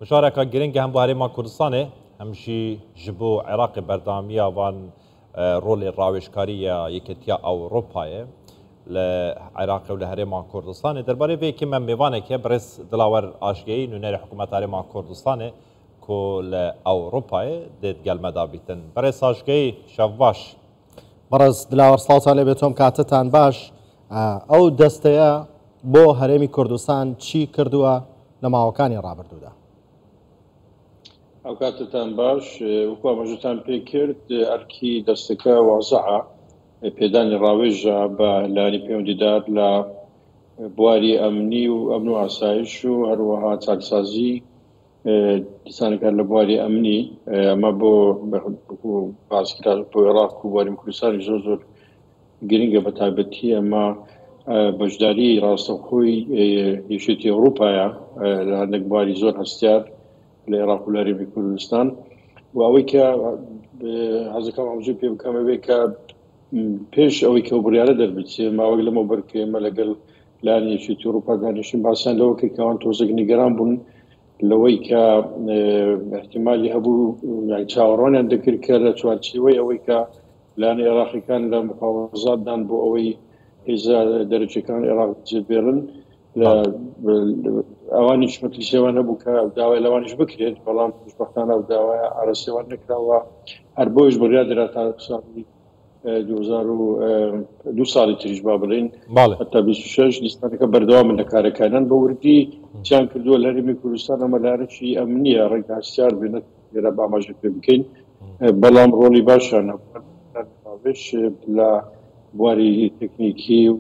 مشاركة جرينج هم بوهري ما كردستاني همشي جبو عراق بردامية وان رول الراوشكارية يكتيا أوروبا لعراق ولهرما كردستان درباره وی که من میوانه که برس دلاور آشگی نونر حکومت هرما کردستان کل اروپا دید گلمدا بیتن برس آشگی شواش برس دلاور سالساله بتوم کاتتان باش او دسته بو هرمی کردستان چی کردوه نماوکانی رابردوده او کاتتان باش وکو مجتان پیکرد ارکی دستکا وازعه پێدانی ڕاوێژە بە لانی پەیوەندیدار لە بواری ئەمنی و ئەمن و ئاسایش و هەروەها چاکسازی دیسانەکان لە بواری ئەمنی ئەمە بۆ باسکرا بۆ عێراق و بواری کوردستانی زۆر زۆر گرنگە بە تایبەتی ئەمە بەشداری ڕاستەوخۆی یەکێتی ئەوروپایە لە هەندێک بواری زۆر هەستیار لە عێراق و لە هەرێمی کوردستان و ئەوەی کە حەزەکەم ئەمەجوو پێ بکەم ئەوەیە کە پێش ئەوەی کە بڕیارە دەربچێ ماوەی لەمە بەرکە ئێمە لەگەڵ لانی یەکێتی ئەوروپا دانیشتین باسییان لەوە کە کەوان تۆزێک نیگەران بوون لەوەی کە احتیمالی هەبوو چاوەڕوانیان دەکرد کە لە چوارچێوەی ئەوەی کە لانی عێراقیەکان لە مفاوەزاتدان بۆ ئەوەی هێزە دەرەجەکان عێراق جێبێڕن ئەوانیش مەترسیەوان هەبوو کە داوای لەوانیش بکرێت بەڵام خوشبەختانە ئەو داوایە ئارەسیێوان نەکراوە هەر بۆیش بڕیار درا تا ساڵی 2002 ساڵی تریش با بڵێن هەتا 26 دیستانەکە بەردەوامن لە کارەکانان بە وردی چیان کردووە لە هەرێمی کوردستان ئەمە لارەکی ئەمنیە ڕێگە هەستیار بێنێت لێرە باماژە پێ بکەین بەڵام ڕۆڵی باشانە لە بواری تەکنیکی و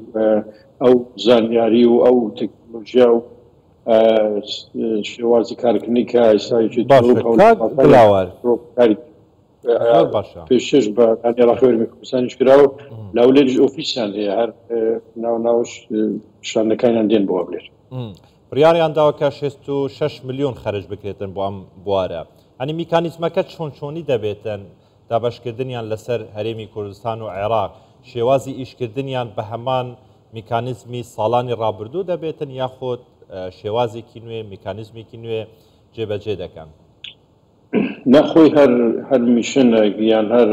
ئەو زانیاری و ئەو تەکنۆلۆژیا و شێوازی کارکردنی کە ئێستا پێشش بە عێراقی هەرێمی کوردستانیش کراوە لاولێریش ئۆفیسیان هەیە هەر ناوناوش شانەکانیان دێن بۆ بڵێر بڕیاریان داوە کە 66 ملیۆن خەرج بکرێتن بۆ ئەم بوارە ئەنی میکانیزمەکە چۆنی دەبێتن دابەشکردنیان لەسەر هەرێمی کوردستان و عێراق شێوازی ئیشکردنیان بە هەمان میکانیزمی ساڵانی ڕابردوو دەبێتن یاخۆت شێوازێکی نوێ میکانیزمێکی نوێ جێبەجێ دەکەن نەخۆی هەر میشنە یان هەر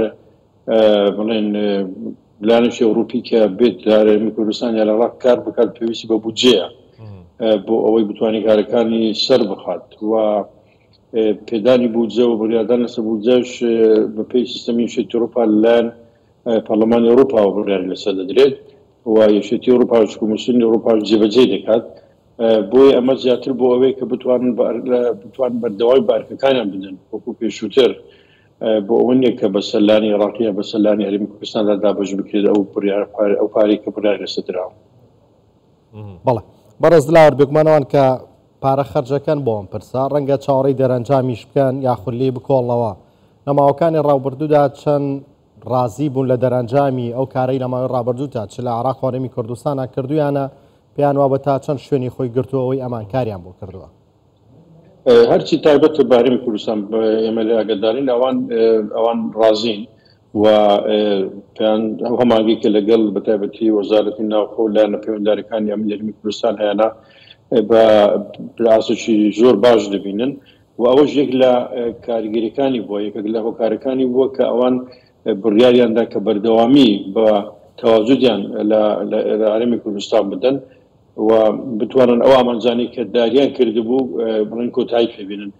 بڵێن پلانێکی ئەوروپی کە بێت هەرێمی کوردستان یا لە عێراق کار بکات پێویستی بە بودجەیە بۆ ئەوەی بتوانێت کارەکانی سەر بخات و پێدانی بودجە و بڕیاردان لەسەر بودجەش بە پێی سیستەمی یەکێتی ئەوروپا لەلایەن پەرلەمانی ئەوروپا بڕیاری لەسەر دەدرێت و یەکێتی ئەوروپاش کۆمیسیۆنی ئەوروپاش جێبەجێ دەکات بۆی ئەمە زیاتر بۆ ئەوەی کە بتوانن بەردەوای بارکەکانیان بدەن وەکو پێشووتر بۆ ئەوە نییە کە بە سەرلانی عێراقیە بە سەرلانی هەرێمی کوردستاندا دابەش بکرێت ئەو پارەی کە بڕیار لەسەردراوە بەڵێ بەڕێز دلاوەر بێگومانەوەن کە پارە خەرجەکەن بۆ ئەم پرسا ڕەنگە چاوەڕێی دەرەنجامیش بکەن یاخود لێ بکۆڵەوە لەماوەکانی ڕاوبردوودا چەند ڕازی بوون لە دەرەنجامی ئەو کارەی لەماوەی ڕابردوودا چ لە عێراق و هەرێمی کوردستانە کردویانە پێیان وابە تا چەند شوێنی خۆی گرتووەوەی ئەمانکاریان بۆ کردووە هەرچی تایبەتە بە هەرێمی کوردستان ئێمە لە ئاگادارین ئەوان ڕازین و ئەو هەمانگەی کە لەگەڵ بە تایبەتی وەزارەتی ناوخۆ و لایەنە پەیوەندداریەکانی هەرێمی کوردستان هەیەە بە پلاسێکی زۆر باش دەبینن و ئەوەش یەک لە کاریگەریەکانی بووە یەکێک لە هۆکارەکانی بووە کە ئەوان بڕیاریاندا کە بەردەوامی بە تەواجودیان لە هەرێمی کوردستان بدەن و بتوانن ئەو ئامانجانی کە داریان کردبوو بڵێن کۆتایی پێبینن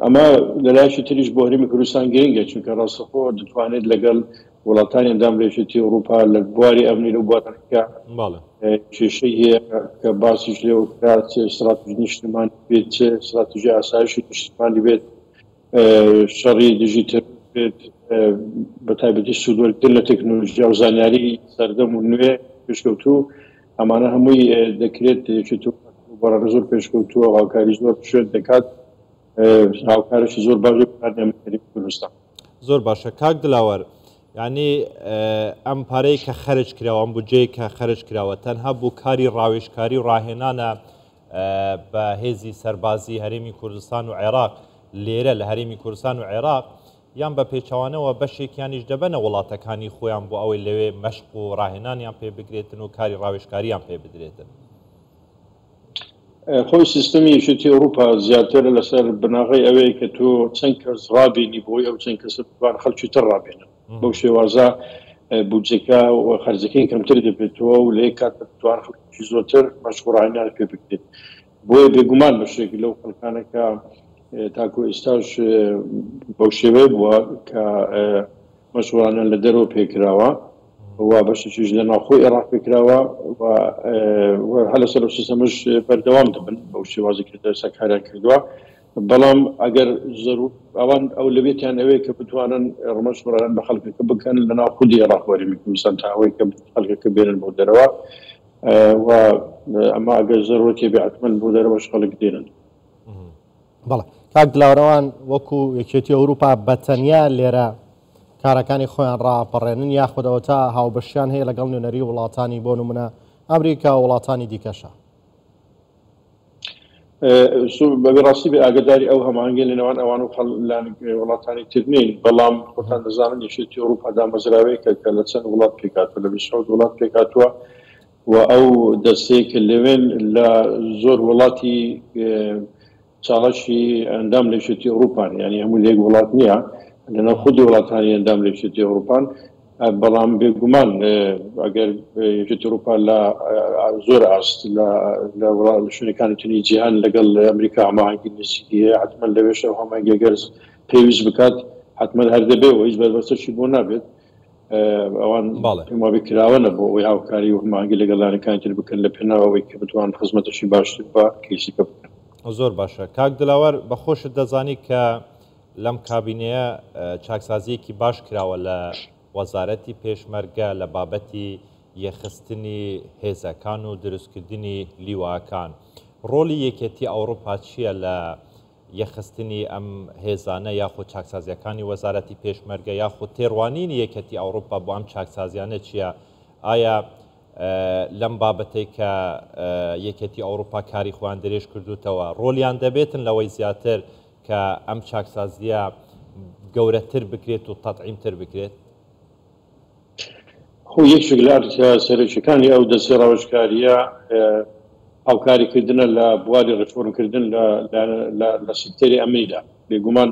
ئەمە لەلایەکی تریش بۆ هەرێمی کوردستان گرنگە چونکە ڕاستەخۆ دەتوانێت لەگەڵ وڵاتانیاندا لە یەکێتی ئەوروپا لە بواری ئەمنی لە بوارەکە کێشەی هەیە کە باسیش لێ کرات استراتیژی نیشتیمانی بێت استراتیژی ئاسایشی نیشتیمانی بێت شەڕی دیژیتال بێت بە تایبەتی سوودوەرگرتن لە تەکنۆلۆژیا و زانیاری سەردەم و نوێ پێشکەوتوو ئەمانە هەمووی دەکرێت بەڕێوە زۆر پێشکەوتووە هاوکاری زۆر شوێن دەکات هاوکارێکی زۆر باش هەرێمی کوردستان زۆر باشە کاک دلاوەر یعنی ئەم پارەی کە خەرج کراوە ئەم بودجەی کە خەرج کراوە تەنها بۆ کاری ڕاوێژکاری و ڕاهێنانە بە هێزی سەربازی هەرێمی کوردستان و عێراق لێرە لە هەرێمی کوردستان و عێراق یان بە پێچەوانەوە بەشێکیانیش دەبەنە وڵاتەکانی خۆیان بۆ ئەوەی لەوێ مەشق و ڕاهێنانیان پێ بگرێتن و کاری ڕاوێژکاریان پێ بدرێتن خۆی سیستمی یەکێتی ئەوروپا زیاتر لەسەر بناغی ئەوەیە کە تۆ چەند کەس ڕابێنی بۆی ئەو چەند کەس بتوان خەڵکی تر ڕابێنن بەو شێوازە بودجەکە و خەرجەکەی کەمتر دەبێتەوە و لە کات بتوان خەڵکی زۆرتر مەشغوڵانیان پێ بکرێت بۆیە بێگومان بەشێکی لەو خەڵکانەکە تاکو ئێستاش بەو شێوەیە بووە کە مەشغوڵانیان لە دەرەوە پێکراوە و بەشێکیش لە ناوخۆی عێراق پێکراوە و هەر لەسەر سیستەمەش بەردەوام دەبن بەو شێوازێکی دەرسا کاریان کردووە بەڵام ئەگەر ئەوان ئەو لەبێتیان ئەوەیە کە بتوانن ڕمەشوڕان بە خەڵکەکە بکەن لە ناو خودی عێراق وەرمی کوردستان تا ئەوەی کە خەڵکەکە بێنن بۆ دەرەوە و ئەمە ئەگەر زەرورەتی بێحتمەن بۆ دەرەوەش خەڵک دێنن. بەڵێ کاک دلاوەڕەوان وەکو یەکێتی ئەوروپا بەتەنیا لێرە کارەکانی خۆیان ڕاپەڕێنن یاخودەوە تا هاوبەشیان هەیە لەگەڵ نوێنەری وڵاتانی بۆ نمونە ئەمریکا و وڵاتانی دیکەشە؟ بەڕاستی بە ئاگداری ئەو هەمانگە لەنێوان ئەوان و وڵاتانی ترنین بەڵام خۆتان دەزانن یەکێتی ئەوروپا دامەزراوەیەکە کە لە چەند وڵات پێکاتوە لە 20 وڵات پێکاتوە و ئەو دەستەیەکە لەوێن لە زۆر وڵاتی چاڵەشی ئەندام لە یەکێتی ئەوروپان یعنی هەموو لێک وڵات نییە لەناو خودی وڵاتانی ئەندام لە یەکێتی ئەوروپان بەڵام بێگومان ئەگەر یەکێتی ئەوروپا لە زۆر ئاست لە شوێنەکانی تونی جیهان لەگەڵ ئەمریکا هەماهەنگی نزیکی هەیە حتمەن لەوێش هەماهەنگی ئەگەر پێویست بکات حتمەن هەر دەبێ و هیچ بەربەستەشی بۆ نابێت ئەوان پێم وابێ کراوەنە بۆ ئەوەی هاوکاری و هەماهەنگی لەگەڵانەکانی تر بکەن لە پێناوەوەی کە بتوان خزمەتەشی باشتر بە کەیسەکە بکەن. زۆر باشە کاک دلاوەر بەخۆشت دەزانی کە لەم کابینەیە چاکسازیەکی باش کراوە لە وەزارەتی پێشمەرگە لە بابەتی یەخستنی هێزەکان و دروستکردنی لیواکان. ڕۆلی یەکێتی ئەوروپا چییە لە یەخستنی ئەم هێزانە یاخود چاکسازیەکانی وەزارەتی پێشمەرگە یاخود تێڕوانینی یەکێتی ئەوروپا بۆ ئەم چاکسازیانە چییە؟ ئایا لەم بابەتەی کە یەکێتی ئەوروپا کاری خۆیان درێژ کردوتەوە ڕۆلیان دەبێتن لەوەی زیاتر کە ئەم چاکسازیە گەورەتر بکرێت و تەطعیمتر بکرێت؟ خۆ یەکێک لە سەرۆکیەکانی ئەو دەستەی ڕاوێژکاریە هاوکاریکردنە لە بواری ڕێفۆرمکردن لە سکتەری ئەمنیدا بێگومان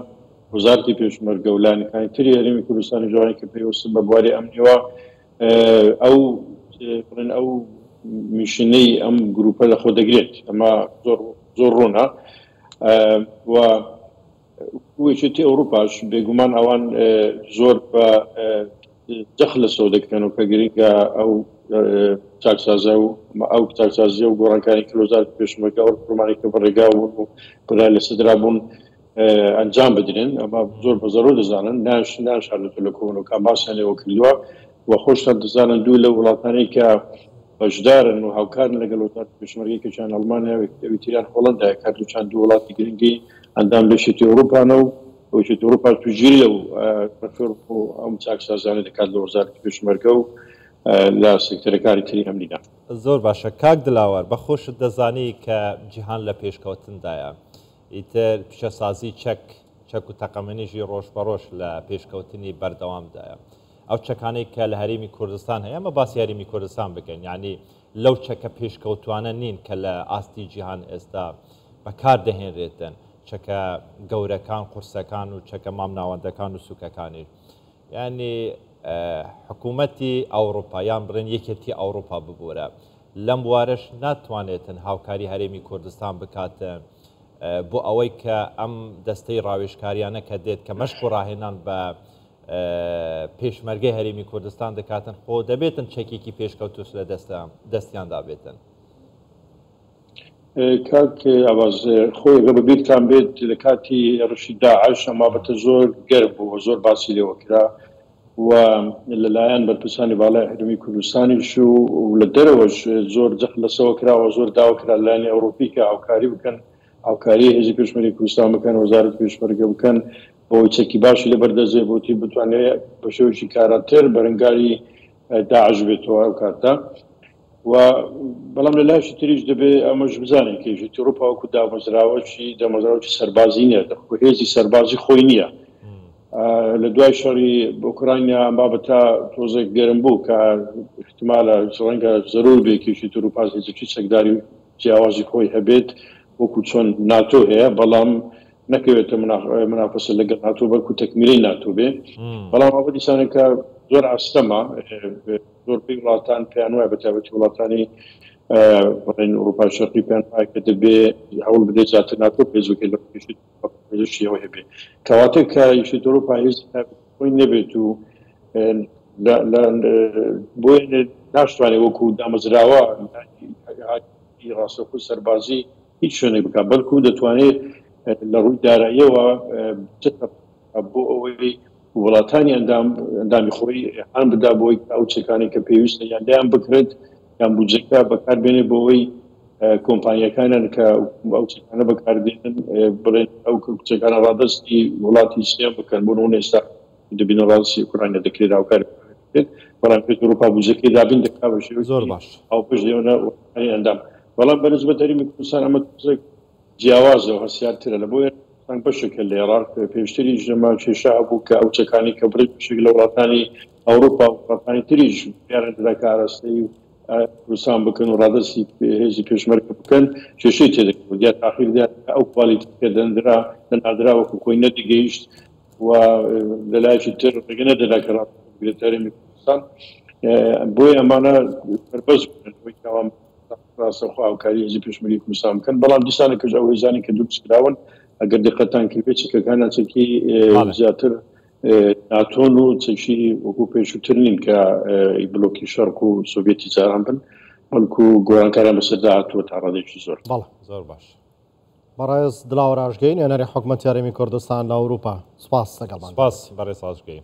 وەزارەتی پێشمەرگە و لایەنەکانی تری هەرێمی کوردستانی جوانی کە پێوەستن بە بواری ئەمنیەوە ئەو میشنەی ئەم گروپە لە خۆ دەگرێت ئەمە زۆر ڕوونە و یەکێتی ئەوروپاش بێگومان ئەوان زۆر بە دەخل لەسەوە دەکەن و کە گرنگە ئەو چاکسازە و ئەو چاکسازیە و گۆڕانکاری کە وەزارەتی پێشمەرگە و ڕۆمانی کە بەڕێگاون و برای لەسەردرابوون ئەنجام بدرێن ئەمە زۆر بە زەڕۆ دەزانن ناشاردێتە لە کۆبوونەوە باسییان لێەوە کردووە و خۆشتان دەزانن دوو لە وڵاتانەی کە بەشدارن و هاوکارن لەگەڵ وەزارەتی پێشمەرگەیەکیان ئەڵمانیا ویتریان هۆڵەندایە کاردووچان دوو وڵاتی گرنگی ئەندام لە یەکێتی ئەوروپانە و یەکێتی ئەوروپا توگیری لەو ڕێفۆرم و ئەم چاکسازانە دەکات لە وەزارەتی پێشمەرگە و لە سکتەرەکانی تری ئەمنیدا. زۆر باشە کاک دلاوەر بەخۆشت دەزانی کە جیهان لە پێشکەوتندایە ئیتر پیشەسازی چەک و تەقەمەنیژی ڕۆژ بەڕۆژ لە پێشکەوتنی بەردەوامدایە ئەو چەکانەی کە لە هەرێمی کوردستان هەیە ئەمە باسی هەرێمی کوردستان بکەین یعنی لەو چەکە پێشکەوتوانە نین کە لە ئاستی جیهان ئێستا بەکار دەهێنرێتن چەکە گەورەکان قورسەکان و چەکە مامناوەندەکان و سوکەکانی یعنی حکوومەتی ئەوروپایان بڕێن یەکێتی ئەوروپا ببوورە لەم بوارەش ناتوانێتن هاوکاری هەرێمی کوردستان بکاتن بۆ ئەوەی کە ئەم دەستەی ڕاوێژکاریانە کە دێت کە مەشق و ڕاهێنان بە پێشمەرگەی هەرێمی کوردستان دەکاتن خۆ دەبێتن چەکێکی پێشکەوتوس لە دەستیاندا بێتن. کاک ئاواز خۆی ئەگە بەبیرتان بێت لە کاتی ڕشی داعش ئەما بەتە زۆر گەرم بوو زۆر باسی لێوە کرا و لەلایەن بەرپرسانی باڵای هەرێمی کوردستانیش و لە دەرەوەش زۆر جەخ لەسەوە کراوە زۆر داوا کرا لایەنی ئەوروپی کە هاوکاری بکەن هاوکاری هێزی پێشمەرگەی کوردستان بکەن وەزارەتی پێشمەرگە بکەن بۆ چەکی باشی لە بەردەزێ بۆتی بتوانێت بە شێوەیەکی کاراتر بەرەنگاری داعش بێتەوە ئەو کاتە و بەڵام لە لایشی تریش دەبێت ئەمەش بزانین کە یەکێتی ئەوروپا وەکو دامەزراوەی سەربازی نییە هێزی سەربازی خۆی نییە لە دوای شەڕی ئوکراینیا بابەتە تۆزێک گەرم بوو کە احتیمالە ڕەنگە زەرور بێت کە یەکێتی ئەوروپا هێزێکی چەکداری جیاوازی خۆی هەبێت وەکو چۆن ناتۆ هەیە بەڵام نەکەوێتە منافەسە لەگەڵ ناتۆ بەڵکو تەکمیلەی ناتۆ بێ بەڵام ئەوە دیسانێکە زۆر ئاستەمە زۆربەی وڵاتان پێیان وایە بەتایبەتی وڵاتانی ئەوروپای شەرقی پێیان وایە کە دەبێ هەوڵ بدەیت زیاتر ناتۆ پێزوکە لە پێشیەوە هەبێ کەواتە کە یەکێتی ئەوروپا هیچ خۆی نەبێت و بۆیە ناشتوانێت وەکو دامەزراوە ڕاستەخۆ سەربازی هیچ شوێنێک بکە بەڵکو دەتوانێت لە ڕووی داراییەوە بۆ ئەوەی وڵاتانی ئەندامی خۆی هەان بدا بۆی ئەو چەکانی کە پێویستە یاندایان بکرێت یان بودجەکە بەکاربێنێ بۆەوەی کۆمپانیەکانن کە ئەو چەکانە بەکاردێنن بڵێن ئەو چەکانە ڕادستی وڵاتی سێم بکەن بۆ نمونە ئێستا دەبینە ڕاستی ئوکرانیا دەکرێت ئاوکار بەڵام پێ ئەوروپا بودجەکەی دابین دەکا بە شێوەی زۆر باش ئەو پشت دێونە وڵاتانی ئەندام بەڵام بەنسبەت هەرێمی کوردستان ئەمە جیاوازەوە هەسیارترە لە بۆیە بەشێکە لە عێراق پێشتری ژەما کێشە هەبوو کە ئەو چەکانی کە بڕێت بشێک لە وڵاتانی ئەوروپا و وڵاتانی تریش یارە دەکە ئاراستەی کوردستان بکەن و ڕادستی هێزی پێشمەرگە بکەن کێشەی تێدەکەوت یا تاخیردا ئەو کوالیتیکە دەنادرا وەکو خۆی نەدەگەیشت و لەلایەکی تر ڕێگە نەدەدا کە ڕابێت هەرێمی کوردستان بۆی ئەمانە بەربەز بکەن بۆی کەوام ڕاستەخوا هاوکاری هێزی پێشمەرگی کوردستان بکەن بەڵام دیسانە کەش ئەو هێزانی کە دروست کراون ئەگەر دقەتان کردبێت چەکەکانە چەکی زیاتر ناتۆن و چەکی وەکو پێشووتر نین کە بلۆکی شەرق و سۆڤێتی جاران بن بەڵکو گۆرانکاران بەسەردا هاتووە تا ڕادێکی زۆر زۆر باش بەڕێز دڵاو ڕاژگەی نوێنەری حکوومەتی هەرێمی کوردستان لە ئەوروپا سوپاس لەگەڵمان سپاس بەڕێز ڕاژگەی